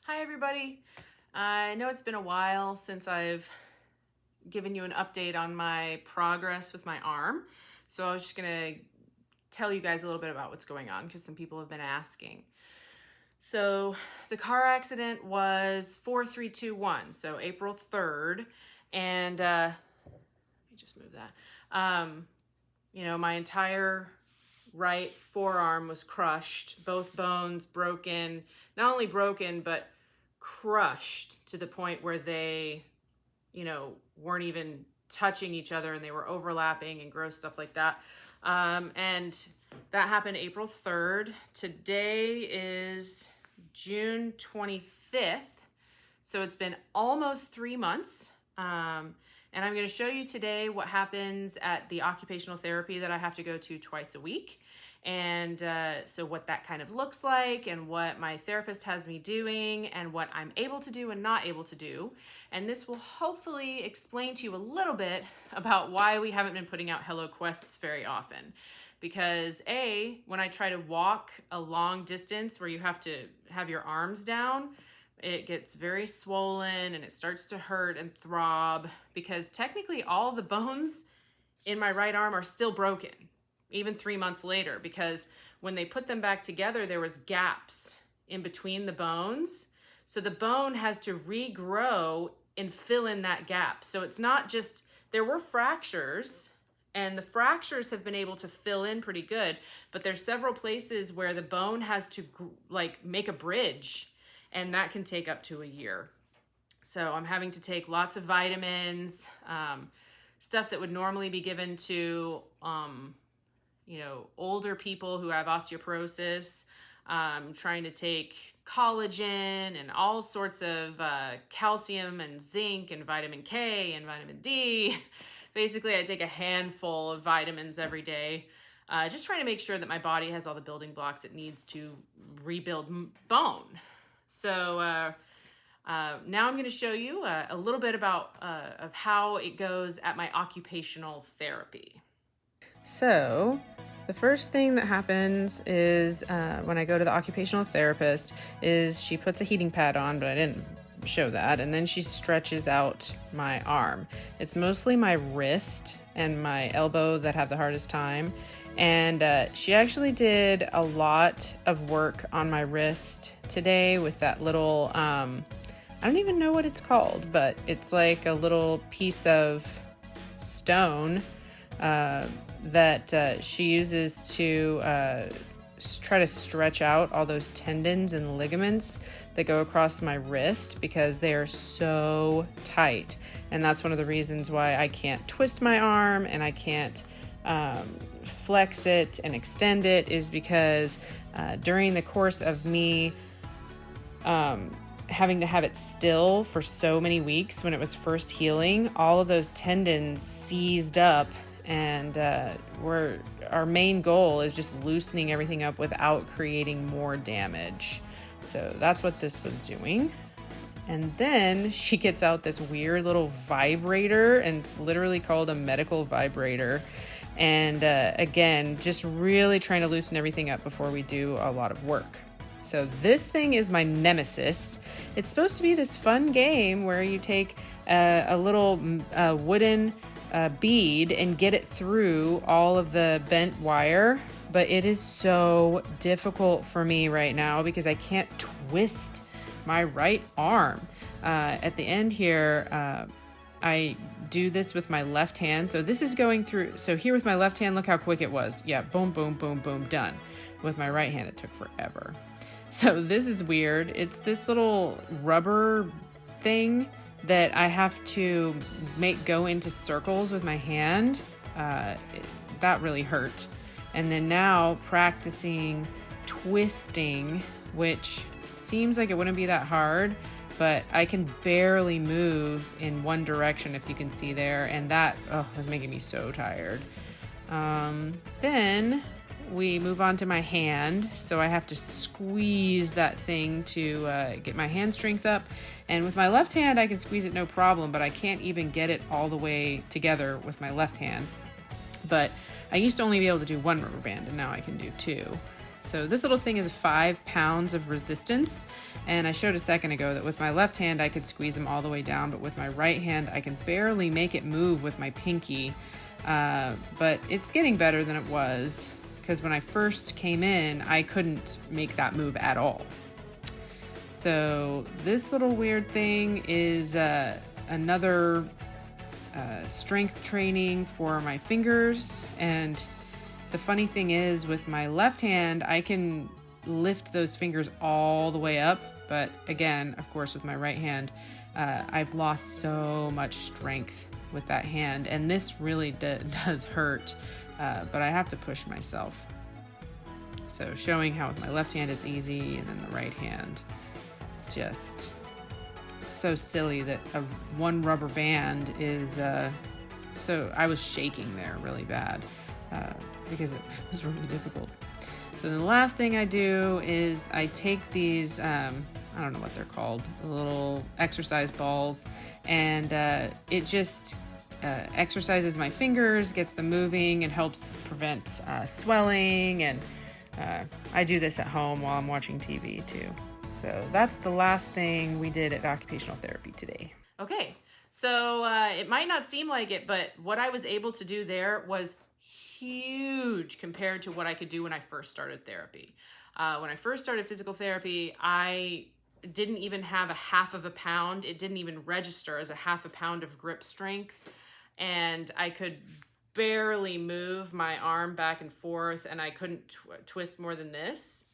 Hi everybody. I know it's been a while since I've given you an update on my progress with my arm. So I was just gonna tell you guys a little bit about what's going on because some people have been asking. So the car accident was 4/3/21, so April 3rd. And let me just move that. My entire right forearm was crushed, both bones broken, not only broken, but crushed to the point where they, weren't even touching each other and they were overlapping and gross stuff like that. And that happened April 3rd. Today is June 25th. So it's been almost 3 months. And I'm going to show you today what happens at the occupational therapy that I have to go to twice a week. And so what that kind of looks like and what my therapist has me doing and what I'm able to do and not able to do. And this will hopefully explain to you a little bit about why we haven't been putting out HelloQuests very often. Because when I try to walk a long distance where you have to have your arms down, it gets very swollen and it starts to hurt and throb because technically all the bones in my right arm are still broken, even 3 months later, because when they put them back together, there was gaps in between the bones. So the bone has to regrow and fill in that gap. So it's not just, there were fractures and the fractures have been able to fill in pretty good, but there's several places where the bone has to make a bridge, and that can take up to a year. So I'm having to take lots of vitamins, stuff that would normally be given to, older people who have osteoporosis, trying to take collagen and all sorts of calcium and zinc and vitamin K and vitamin D. Basically, I take a handful of vitamins every day, just trying to make sure that my body has all the building blocks it needs to rebuild bone. So now I'm going to show you a little bit about of how it goes at my occupational therapy. So the first thing that happens is when I go to the occupational therapist is she puts a heating pad on, but I didn't show that, and then she stretches out my arm. It's mostly my wrist and my elbow that have the hardest time. And she actually did a lot of work on my wrist today with that little, I don't even know what it's called, but it's like a little piece of stone that she uses to try to stretch out all those tendons and ligaments that go across my wrist because they are so tight. And that's one of the reasons why I can't twist my arm and I can't flex it and extend it, is because during the course of me having to have it still for so many weeks when it was first healing, all of those tendons seized up, and our main goal is just loosening everything up without creating more damage. So that's what this was doing. And then she gets out this weird little vibrator, and it's literally called a medical vibrator. And again, just really trying to loosen everything up before we do a lot of work. So this thing is my nemesis. It's supposed to be this fun game where you take a little wooden bead and get it through all of the bent wire. But it is so difficult for me right now because I can't twist my right arm. At the end here, I do this with my left hand. So this is going through. So here with my left hand, look how quick it was. Yeah, boom, boom, boom, boom, done. With my right hand, it took forever. So this is weird. It's this little rubber thing that I have to make go into circles with my hand. That really hurt. And then now practicing twisting, which seems like it wouldn't be that hard, but I can barely move in one direction, if you can see there, and that was making me so tired. Then we move on to my hand, so I have to squeeze that thing to get my hand strength up, and with my left hand I can squeeze it no problem, but I can't even get it all the way together with my left hand. But I used to only be able to do one rubber band, and now I can do two. So this little thing is 5 pounds of resistance, and I showed a second ago that with my left hand I could squeeze them all the way down, but with my right hand I can barely make it move with my pinky. But it's getting better than it was, because when I first came in I couldn't make that move at all. So this little weird thing is another strength training for my fingers. And the funny thing is, with my left hand, I can lift those fingers all the way up. But again, of course, with my right hand, I've lost so much strength with that hand. And this really does hurt, but I have to push myself. So showing how with my left hand it's easy, and then the right hand, it's just so silly that one rubber band is so I was shaking there really bad because it was really difficult. So the last thing I do is I take these I don't know what they're called, little exercise balls, and it just exercises my fingers, gets them moving, and helps prevent swelling. And I do this at home while I'm watching TV too. So that's the last thing we did at occupational therapy today. Okay, so it might not seem like it, but what I was able to do there was huge compared to what I could do when I first started therapy. When I first started physical therapy, I didn't even have a half of a pound. It didn't even register as a half a pound of grip strength. And I could barely move my arm back and forth, and I couldn't twist more than this.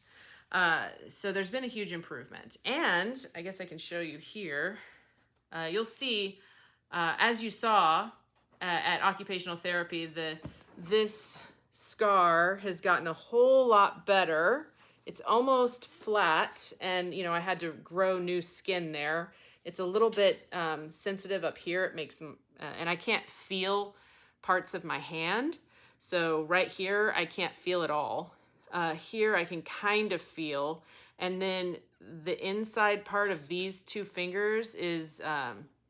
So there's been a huge improvement. And I guess I can show you here. You'll see, as you saw at occupational therapy, this scar has gotten a whole lot better. It's almost flat, and I had to grow new skin there. It's a little bit sensitive up here. It makes and I can't feel parts of my hand. So right here, I can't feel at all. Here I can kind of feel, and then the inside part of these two fingers is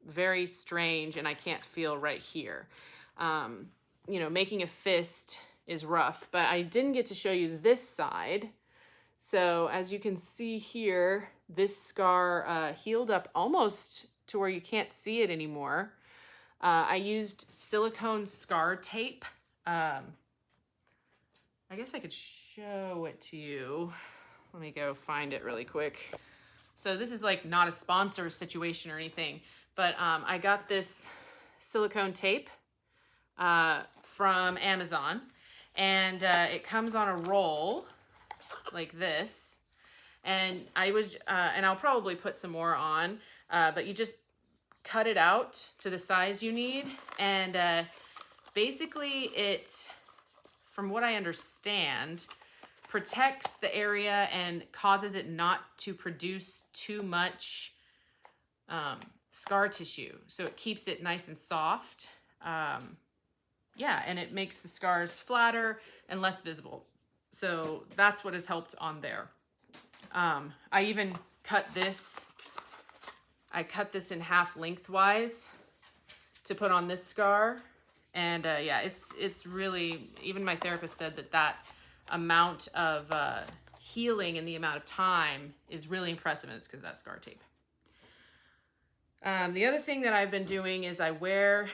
very strange, and I can't feel right here. Making a fist is rough, but I didn't get to show you this side. So as you can see here, this scar healed up almost to where you can't see it anymore. I used silicone scar tape. I guess I could show it to you. Let me go find it really quick. So this is like not a sponsor situation or anything, but I got this silicone tape from Amazon, and it comes on a roll like this. And and I'll probably put some more on, but you just cut it out to the size you need. And basically it, from what I understand, protects the area and causes it not to produce too much scar tissue. So it keeps it nice and soft. And it makes the scars flatter and less visible. So that's what has helped on there. I even cut this. I cut this in half lengthwise to put on this scar. And it's really, even my therapist said that amount of healing in the amount of time is really impressive, and it's because of that scar tape. The other thing that I've been doing is I wear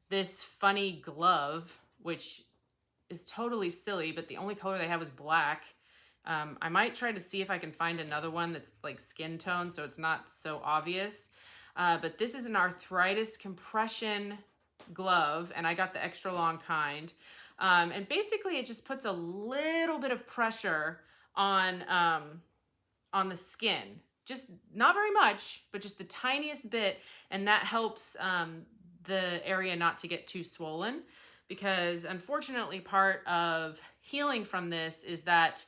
this funny glove, which is totally silly, but the only color they have is black. I might try to see if I can find another one that's like skin tone, so it's not so obvious. But this is an arthritis compression glove, and I got the extra long kind. And basically it just puts a little bit of pressure on the skin. Just not very much, but just the tiniest bit, and that helps the area not to get too swollen, because unfortunately part of healing from this is that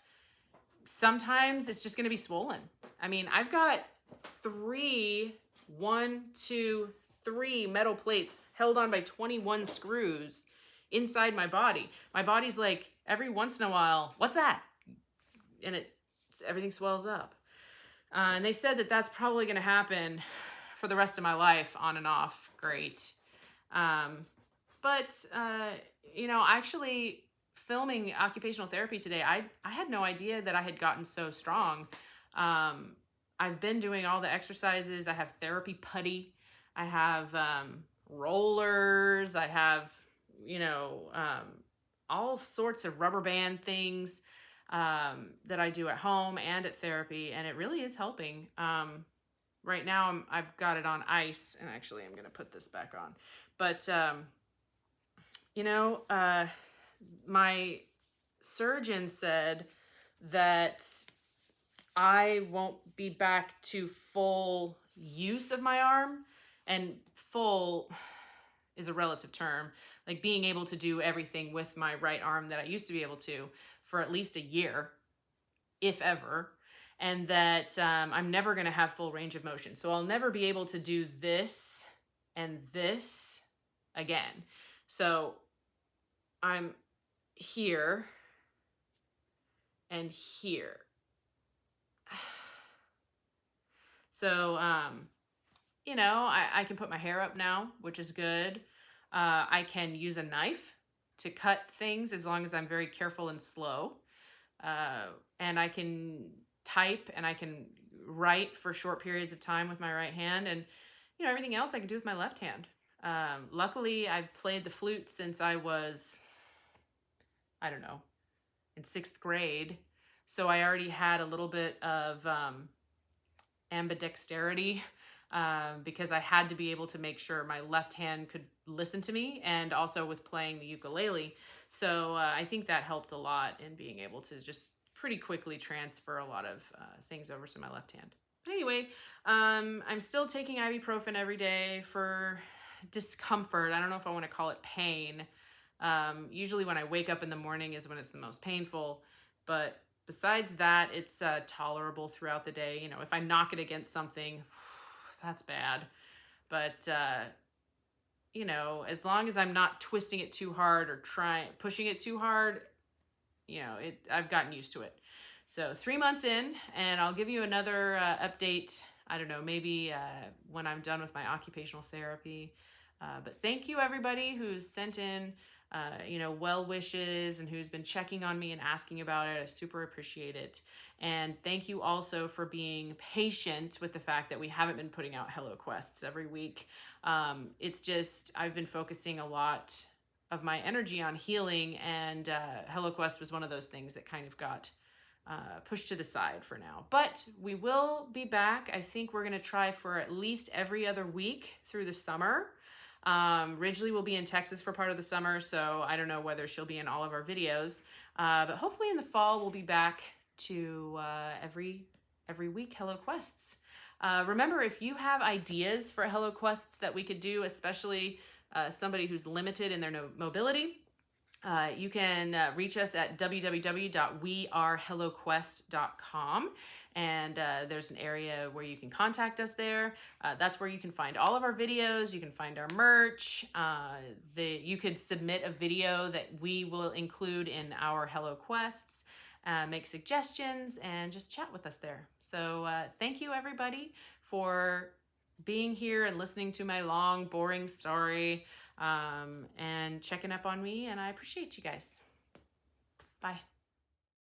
sometimes it's just going to be swollen. I mean, I've got three metal plates held on by 21 screws inside my body. My body's like, every once in a while, what's that? And everything swells up. And they said that that's probably going to happen for the rest of my life, on and off. Great. But I actually filming occupational therapy today, I had no idea that I had gotten so strong. I've been doing all the exercises. I have therapy putty. I have rollers. I have, all sorts of rubber band things that I do at home and at therapy, and it really is helping. Right now I've got it on ice, and actually I'm going to put this back on. But, my surgeon said that I won't be back to full use of my arm, and full is a relative term, like being able to do everything with my right arm that I used to be able to for at least a year, if ever, and that I'm never going to have full range of motion. So I'll never be able to do this and this again. So I'm here and here. So, I can put my hair up now, which is good. I can use a knife to cut things as long as I'm very careful and slow. And I can type and I can write for short periods of time with my right hand, and everything else I can do with my left hand. Luckily, I've played the flute since I was, I don't know, in 6th grade. So I already had a little bit of ambidexterity because I had to be able to make sure my left hand could listen to me, and also with playing the ukulele. So I think that helped a lot in being able to just pretty quickly transfer a lot of things over to my left hand. But anyway, I'm still taking ibuprofen every day for discomfort. I don't know if I want to call it pain. Usually when I wake up in the morning is when it's the most painful, but besides that, it's tolerable throughout the day. If I knock it against something, that's bad. But, as long as I'm not twisting it too hard or pushing it too hard, I've gotten used to it. So 3 months in, and I'll give you another update, I don't know, maybe when I'm done with my occupational therapy. But thank you, everybody who's sent in well wishes and who's been checking on me and asking about it. I super appreciate it. And thank you also for being patient with the fact that we haven't been putting out HelloQuests every week. It's just, I've been focusing a lot of my energy on healing, and HelloQuest was one of those things that kind of got pushed to the side for now. But we will be back. I think we're going to try for at least every other week through the summer. Ridgely will be in Texas for part of the summer, so I don't know whether she'll be in all of our videos, but hopefully in the fall we'll be back to every week HelloQuests. Remember, if you have ideas for HelloQuests that we could do, especially somebody who's limited in their mobility, you can reach us at www.wearehelloquest.com, and there's an area where you can contact us there. That's where you can find all of our videos. You can find our merch. You could submit a video that we will include in our HelloQuests, make suggestions, and just chat with us there. So thank you, everybody, for being here and listening to my long, boring story, and checking up on me, and I appreciate you guys. Bye.